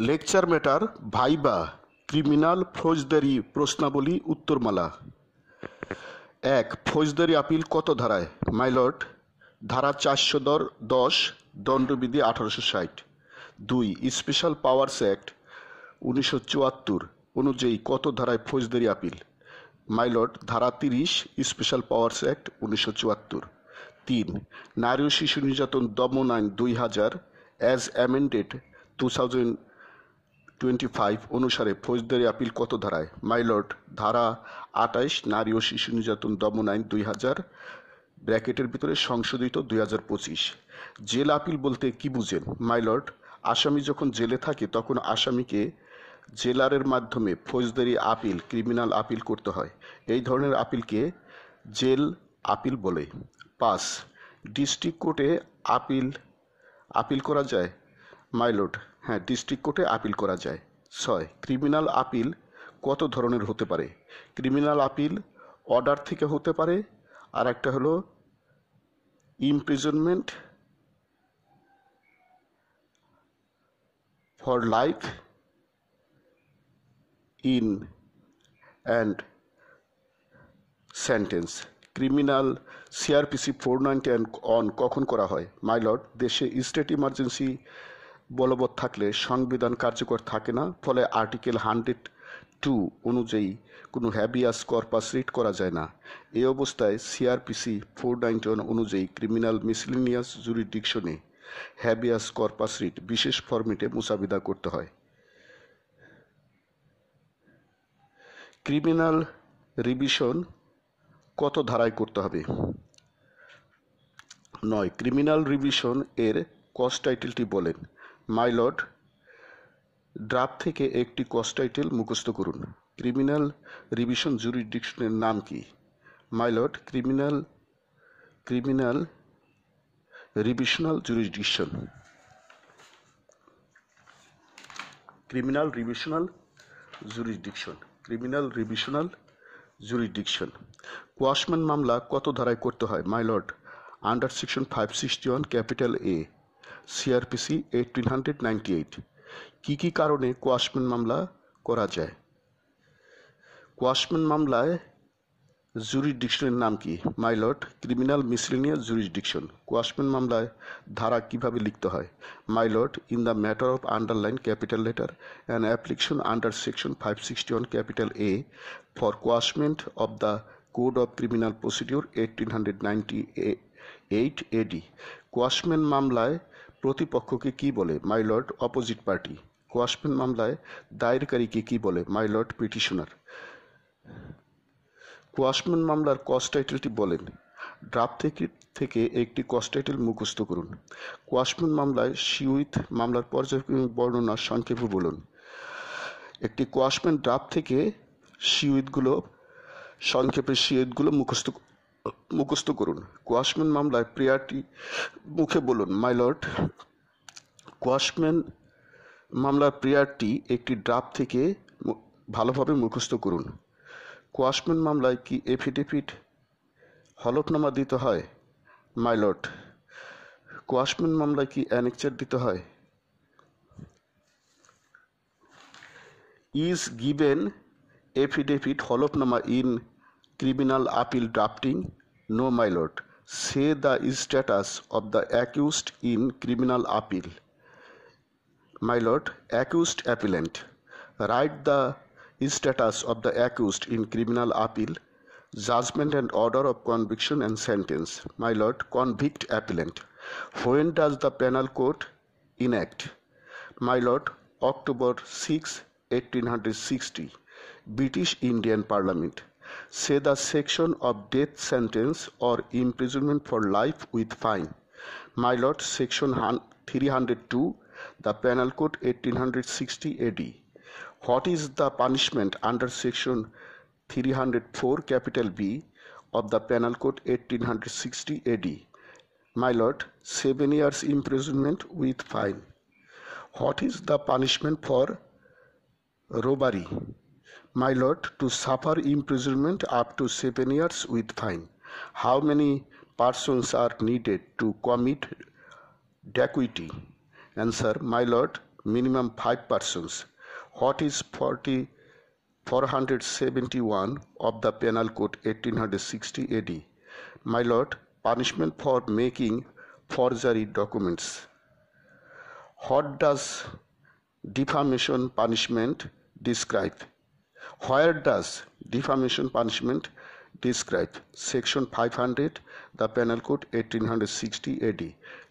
Lecture matter viva criminal ফৌজদারি প্রশ্নাবলী উত্তরমালা। ১. ফৌজদারি appeal কত ধারায়? মাইলট, ধারা 410 দণ্ডবিধি 1860। ২. স্পেশাল পাওয়ার্স অ্যাক্ট 1974 অনুযায়ী কত ধারায় ফৌজদারি আপিল? মাইলট, ধারা 30 স্পেশাল পাওয়ার্স অ্যাক্ট 1974। ৩. নারী ও শিশু নির্যাতন দমন আইন 2000 অ্যাজ অ্যামেন্ডেড 2025 অনুসারে ফৌজদারি আপিল কত ধারায়? মাইলট, ধারা 28 নারী ও শিশু নির্যাতন দমন আইন 2000 ব্র্যাকেটের ভিতরে সংশোধিত 2025। জেল আপিল বলতে কি বুঝেন? মাইলট, আসামি যখন জেলে থাকে তখন আসামিকে জেলারের মাধ্যমে ফৌজদারি আপিল ক্রিমিনাল আপিল করতে হয়। এই ধরনের আপিলকে জেল আপিল বলে। ৫. ডিস্ট্রিক্ট কোর্টে আপিল করা যায়? মাইলট, হ্যাঁ, ডিস্ট্রিক্ট কোর্টে আপিল করা যায়। ৬. ক্রিমিনাল আপিল কত ধরনের হতে পারে? ক্রিমিনাল আপিল অর্ডার থেকে হতে পারে, আর একটা হলো imprisonment for life in and sentence. Criminal CrPC 490 on কখন করা হয়? মাইলট, দেশে স্টেট ইমার্জেন্সি বলবৎ থাকলে সংবিধান কার্যকর থাকে না, ফলে আর্টিকেল 102 অনুযায়ী কোনো হ্যাবিয়াস কর্পাস রিট করা যায় না। এই অবস্থায় সিআরপিসি 491 অনুযায়ী criminal miscellaneous জুরিডিকশনে habeas corpus writ বিশেষ ফরম্যাটে মুসাবিদা করতে হয়। ক্রিমিনাল রিভিশন কত ধারায় করতে হবে? ৯. ক্রিমিনাল রিভিশন এর কজ টাইটেলটি বলেন। মাইলট, ড্রাফট থেকে একটি কজ টাইটেল মুখস্থ করুন। ক্রিমিনাল রিভিশন জুরিডিকশনের নাম কি? মাইলট, criminal revisional jurisdiction. Criminal revisional jurisdiction. Quashment মামলা কত ধারায় করতে হয়? মাইলট, under section 561 capital A CrPC 1898। কি কারণে কোয়াশম্যান মামলা করা যায়? কোয়াশম্যান মামলায় জুরিডিকশনের নাম কি? মাইলট, ক্রিমিনাল মিসলিনিয়াস জুরিডিকশন। কোয়াশম্যান মামলায় ধারা কিভাবে লিখতে হয়? মাইলট, in the matter of underline capital letter and application under section 561 capital A for quashment of the code of criminal procedure 1898 AD. কোয়াশম্যান মামলায় প্রতিপক্ষকে কি বলে? My lord, opposite party. কোয়াশম্যান মামলায় দায়েরকারীকে কি বলে? My lord, petitioner. কোয়াশম্যান মামলার কজ টাইটেলটি বলেন। ড্রাফট থেকে একটি কজ টাইটেল মুখস্থ করুন। কোয়াশম্যান মামলায় সিউইথ মামলার পর্যায়ক্রমিক বর্ণনা সংক্ষেপে বলুন। একটি কোয়াশম্যান ড্রাফট থেকে সিউইথগুলো মুখস্থ করুন। কোয়াশম্যান মামলায় প্রেয়ারটি মুখে বলুন। মাইলট, কোয়াশম্যান মামলার প্রেয়ারটি একটি ড্রাফট থেকে ভালোভাবে মুখস্থ করুন। কোয়াশম্যান মামলায় কি এফিডেভিট হলফনামা দিতে হয়? মাইলট, কোয়াশম্যান মামলায় কি অ্যানেকচার দিতে হয়? ইজ গিভেন এফিডেভিট হলফনামা in criminal appeal drafting? No my lord. Say the status of the accused in criminal appeal? My lord, accused appellant. Right the status of the accused in criminal appeal, judgment and order of conviction and sentence? Mylord, convict appellant. When does the penal code enact? Mylord, October 6, 1860, British Indian Parliament. Say the section of death sentence or imprisonment for life with fine. Mylord, section 302, the penal code 1860 AD. What is the punishment under section 304 capital B of the penal code 1860 AD? Mylord, 7 years imprisonment with fine. What is the punishment for robbery? Mylord, to suffer imprisonment up to 7 years with fine. How many persons are needed to commit dacoity? Answer, Mylord, minimum 5 persons. What is 471 of the Penal Code 1860 AD? My lord, punishment for making forgery documents. What does defamation punishment describe? Where does defamation punishment describe? Section 500, the Penal Code 1860 AD.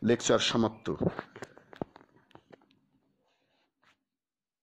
Lecture সমাপ্ত।